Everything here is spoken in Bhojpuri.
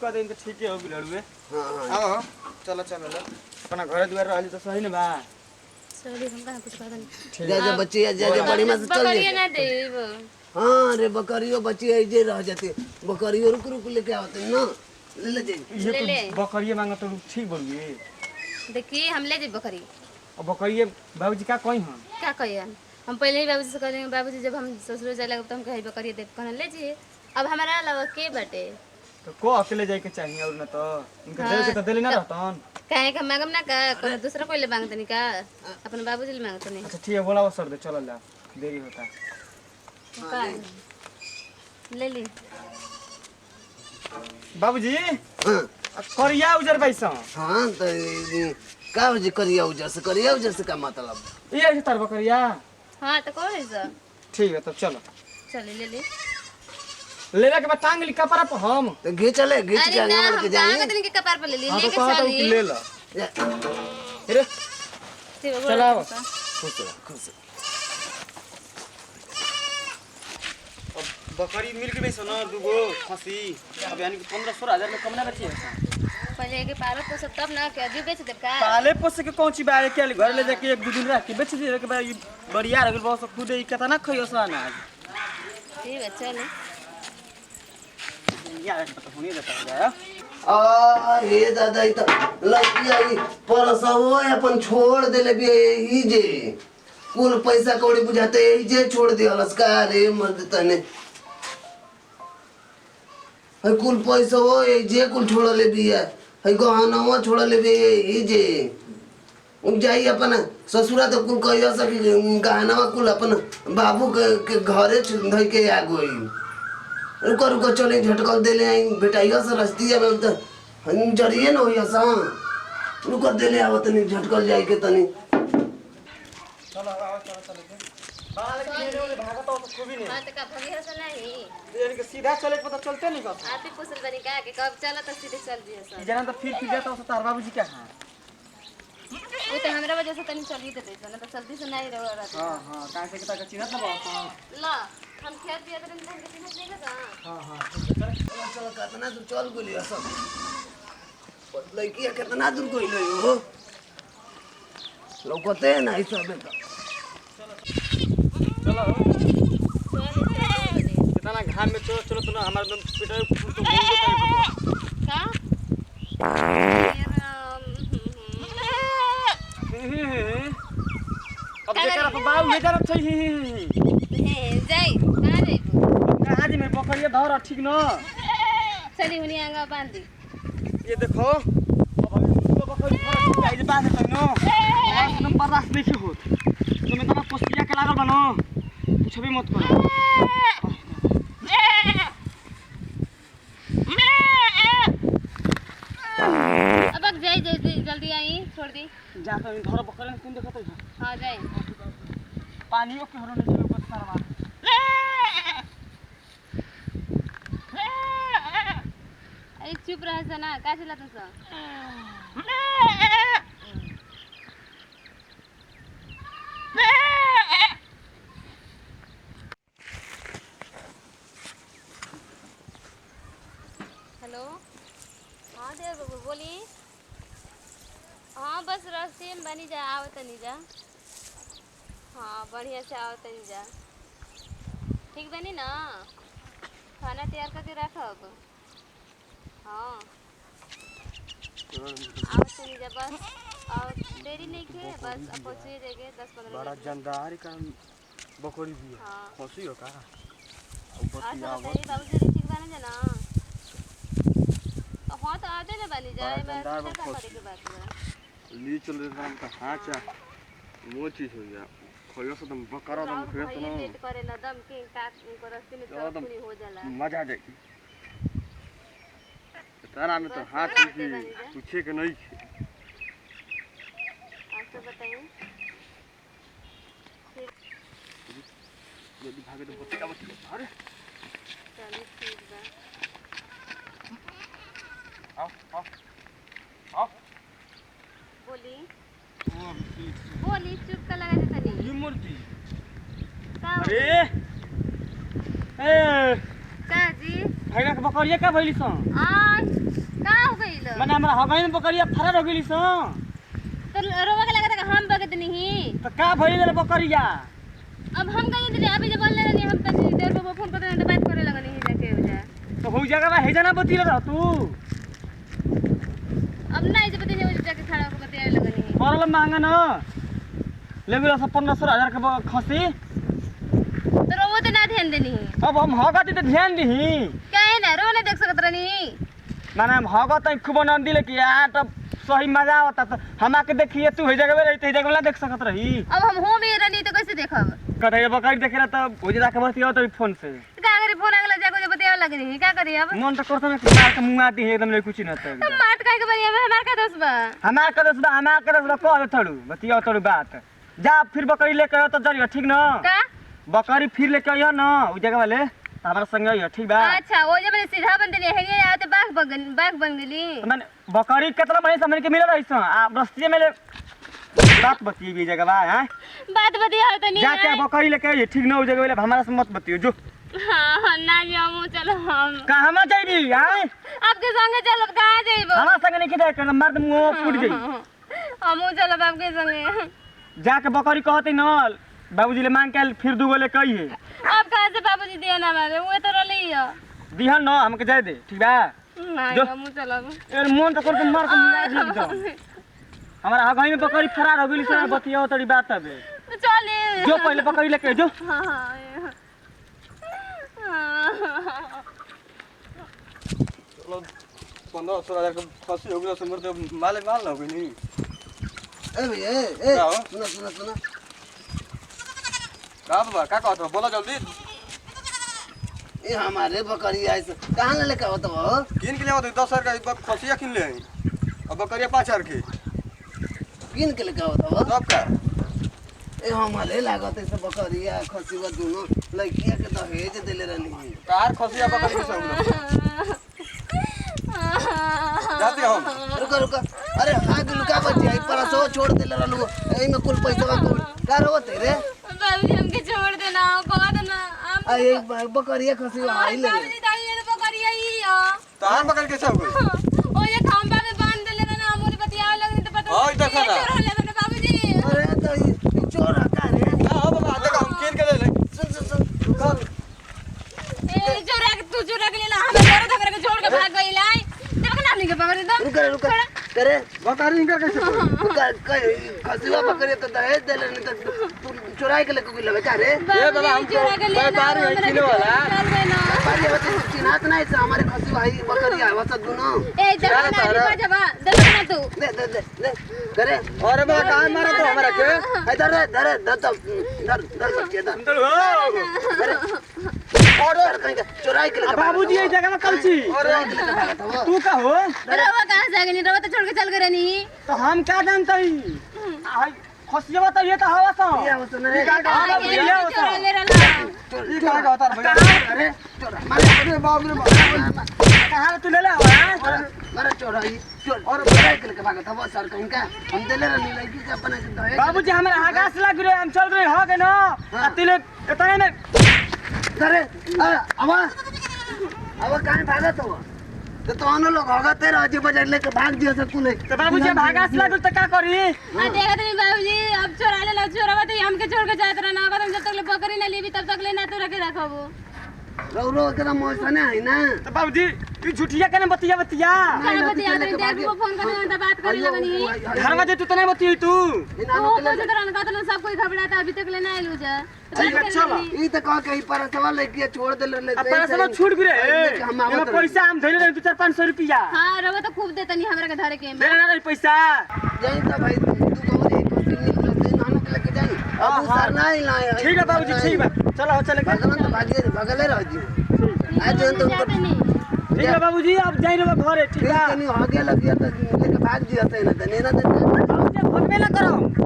कर दे तो ठीक है हो बिलड़ुए। हां आओ चलो चलो लो अपना घर द्वार रहली तो सही न बा। सॉरी हम कहां कुछ कहत नहीं। जा जा बच्ची जा जा बड़ी मत चल बकरिया ना जा। देब। हां रे बकरियो बच्ची आई जे रह जाती बकरियो रुक रुक लेके आवते ना ले ले जाई। ले ले ये तो बकरिए मांगा तो ठीक बोलिए। देखिए हम ले जेब बकरी। और बकरिए बाबूजी का कहीं हम क्या कहियन हम पहले ही बाबूजी से कहेंगे बाबूजी जब हम ससुर जाए लगे तो हम कहीं बकरी देख कहन ले जी। अब हमारा अलावा के बटे तो को अकेले जाए के चाहिए और न तो इनके देव के तो दिल ना रहतन। काहे का मांगम ना का कोनो दूसरा कोई ले मांगत नहीं का अपन बाबूजी ले मांगत नहीं। अच्छा ठीक है बोला वो सर दे चलो ला देरी होता का ले ली बाबूजी हां करिया उजर पैसा। हां तो का हो जे करिया उजर से का मतलब ये है तार बकरिया। हां तो कौन है सर ठीक है तो चलो चल ले ले लेवे के बाद टांग ली कपड़ा पर हम तो घे चले घे के अरे ना आगे हम के जाए। कांगत नहीं के कपार पे ले ली हां तो लेके कहता हूं चली कि ले लो जा, अरे चलाओ। खुश रह खुश अब बकरी मिल के बेचो ना दुगो खसी अब यानी कि 15-16 हजार में कम ना बची है। पहले के पालो को सब तब ना के अभी बेच दे का पाले पोसे के कौन ची बारे के घर ले जाके एक दो दिन रह के बेच दे के बाद बढ़िया रह बहुत खुद ही कितना खइयो साना ठीक है चल यार तो होने देता है। आ हे दादा ई त लड़की आई परसवो अपन छोड़ देले भी ही जे कुल पैसा कौड़ी बुझाते ही जे छोड़ दियलस का रे मर्द तने है कुल पैसा वो जे कुल छोड़ ले भी है गहनवा छोड़ ले भी ही जे उन जाई अपन ससुरा तो कुल कहियो सकी गहनवा कुल अपन बाबू के घरे धइ के आ गई रुको रुको चले झटकल देले आई बेटाइया से रस्तिया में तो जरिए न होइया सा रुको देले आवत नहीं झटकल जाई के तनी चलो आओ चलो चलो बाल के वाले भागा तो खूब ही नहीं। हां तो का भगी हस नहीं यानी कि सीधा चले पता चलते नहीं का आप ही पूछल बनी का कि कब चला तो सीधे चल दिए सर जना तो फिर जाता हो तार बाबूजी क्या हां वो तो हमरा वजह से तनी चली देते ना तो जल्दी से नहीं रहो रहता। हां हां काहे से का चिन्हत ना बाबू ला हम खेत दिया तो हम के चिन्हत नहीं लगा। हां हां चल कितना दूर चल गेली सब लड़किया कितना दूर गइल हो लौकते ना ई सब तो चलो चल कितना घाम में चलो चलो तो ना हमारे पेट तो घूम का अब जेकरा पर बाल ले जाना छै जाई कहां जाई कहां जी में बकरिया धर ठीक न चली हुनी आंगा बांध दी ये देखो अब हम बकरी धर ठीक है बांध तै न आज नंबर रास नहीं हो तुम्हें तो पोस्टिया के लागल बनो कुछ भी मत करो। अब जाई जल्दी आई छोड़ दी जा तो धर बकरी कौन देखत है। हां जाई पानियो के हरो नहीं चलो सरवा अरे चुप रह जा ना का चला तू हेलो हाँ देव बाबू बोली हाँ बस रास्ते में बनी जा आवत नहीं जा हाँ बढ़िया से आवत नहीं जा ठीक बनी ना खाना तैयार करके रखब हाँ आवत नहीं जा बस और देरी नहीं के बस अब पहुँचे देंगे 10-15 बड़ा मिनट जानदार का बकरी भी है हाँ फंसी हो का और सब बताइए बाबूजी ठीक बना जाना हाँ तो आते ना बनी जाए मैं क्या करे के बात है ली चल रे हम का हाचा वो चीज हो गया खोयो से तुम बकरा दम खेत भाई ना लेट करे ना दम के काट को रास्ते में एकदम तड़पुनी हो जाला मजा आ जाएगी तारा में तो बस हाथ आते की बनी जा। पूछे के नहीं थे आज तो बताइए यदि भागे तो बच्चा बच्चा अरे चलिए ठीक बा आओ आओ आओ बोली ओ बोली चुप का लगा देता नहीं ये मूर्ति का अरे ए का जी भाईना के बकरिया का भइली सन आज का हो गइल माने हमरा हगाई में बकरिया फरार हो गेली सो तो रोवा के लगा था हम बगत नहीं तो का भइल रे बकरिया अब हम कहीं दिन अभी जब बोलने लगे हम तनी देर को फोन करते हैं बात करे लगा नहीं जाके हो जाए तो हो जगह में हेजा ना बती रह तू अब नहीं जब पता नहीं जाके खड़ा होकर बताए लगा नहीं परल मांगा न लेबे 15,000 के खसी तो रोवो तो ना ध्यान देनी अब हम हगत तो ध्यान दही काहे ना रो नहीं देख सकत रहनी माने हम हगत खूब आनंद दिले कि यार तब सही मजा आवता तो हमा के देखिए तू हे जगह में रहते हे जगह ना देख सकत रही अब हम हो भी रहनी तो कैसे देखब कदे बकरी देखेला तब हो जा के बतियो तो फोन से का करे फोन अगला जाके जब बताए लग रही क्या करी अब मन तो करता मैं मार के मुंह आती है एकदम ले कुछ न तो हम मार काहे के बनी अब हमार का दोस्त बा हमार के दस बा कह थड़ू बतियो थड़ू बात जा फिर बकरी लेके आओ तो जरियो ठीक न का बकरी फिर लेके आइयो न उ जगह वाले हमारा संग आइयो ठीक बा अच्छा वो जब सीधा बन देली है आते बाघ बन गेली तो मैंने बकरी कितना महीने समझ के मिल रही सो आप रस्ते में ले बात बतिए भी जगह बा हैं बात बतिया तो नहीं जाके बकरी लेके आइए ठीक न उ जगह वाले हमारा से मत बतियो जो हां ना जाऊं चलो हम कहां में जाइबी हैं आपके संगे चलब कहां जाइबो हमारा संग नहीं किदा कर मार दे मुंह फूट जाई हमू चलब आपके संगे जाके बकरी कहते न बाबूजी ले मांग के फिर दूगो ले कहिए अब कहां से बाबूजी दिया ना मारे वो तो रली है दिहन न हमके जाय दे ठीक बा नहीं हमू चलब ए मन तो करके मार के मुंह आ जाई हमारा हगाई में बकरी फरार हो गेली से बतियो तड़ी बात हबे चले जो पहले बकरी लेके जो हां चलो 15,000 का खसी हो गया से मरते माले माल ना हो गई नहीं ए भैया ए क्या हो? सुना का बाबा का कहत हो बोला जल्दी ये हमारे बकरी ऐसे कहाँ ले लेके आवत हो किन के ले आवत 10,000 का एक खसिया किन ले आई अब बकरिया 5,000 की किन के लेके आवत हो तब का ए हमारे लागत है बकरिया खसीवा दोनों लड़किया के दहेज देले रहनी कार खसिया बकरी के सब जाते हम रुका अरे आगे लुका बच्चे आई पर सो छोड़ देले रहलू एई में कुल पैसा कुल का रोते रे बाबूजी हमके छोड़ देना कह देना हम आ एक बकरिया खसीवा आई ले बाबूजी दाई ये बकरिया ही है तार बकरी के सब ओ ये खंबा में बांध देले ना हमरे बतिया लगे तो पता ओए देखा ना। चोर ले मैंने बाबूजी अरे तो ये चोर का रे हां बाबा देखा हम किन के ले ले सुन ए चोरा के तू चोरा के लेला हमें घर धगर के छोड़ के भाग गई लाई देख ना नहीं के बाबा तो रुका करे बकरी इनका कैसे खसीवा बकरिया तो दहेज देले नहीं तो तू चुराई के लेके लेवे का रे ए बाबा हम चोरा के ले बार है किलो वाला चल गए ना बारी बच्चे चिन्हात नहीं से हमारे खसीवा आई बकरिया आवत दोनों ए जब ना जब देख ना तू दे करे अरे बाबा कहां मारा तो हमारा के इधर बच्चे इधर अंदर हो और कहीं चुराई के लेके बाबूजी ये जगह में कल छी चुराई के लेके भागत हो तू का हो रवा कहां से आ गई रवा तो छोड़ के चल गए नहीं तो हम क्या जानते ही खसिया तो ये तो हवा सा ये आवत नहीं चोरा ले रहा ई कहां का होता भैया अरे चोरा मारे बाप रे बाप कहां तू ले ले मारे चोराई चोर और चुराई के लेके भागत हो सर कहीं का हम देले रहनी लड़की के अपने दहेज बाबूजी हमारा आकाश लग रहे हम चल रहे हो के ना तिले इतने में करे अब कहाँ भागत हो तो तोनो लोग होगा तेरा अजी बाजार लेके भाग दिया सब तूने तो बाबूजी आकाश लग तो क्या करी आ देखा नहीं बाबूजी अब चोरा ले लो चोरा तो हमके छोड़ के जात रहना अगर हम जब तक ले बकरी ना लेबी तब तक ले ना तो रखे रखबो रो के मौसा ने है ना तो बाबूजी ये झूठिया के ना बतिया चलो बतिया दे देख को फोन करने में बात कर लगनी घर में जे तू तो नहीं बतिया तू वो मुझे तो रन का तो सब कोई घबराता अभी तक लेना आइलू जा ई तो कह के पर सवाल लेके छोड़ दे ले अब पैसा सब छूट गए हम पैसा हम धैले रहे 400-500 रुपया हां रवा तो खूब देतनी हमरा के धरे के देना नहीं पैसा जाई तो भाई तू कहो एक दिन नानो के लेके जाई अब सर नहीं लाए ठीक है बाबूजी ठीक है चलो हो चले भगवान तो भागिए भगले रह जी आज तो ठीक है बाबूजी आप जाई रे घरे ठीक है नहीं हो गया लग गया तो लेके भाग दिया था ना तो नहीं ना बाबूजी फोन में ना करो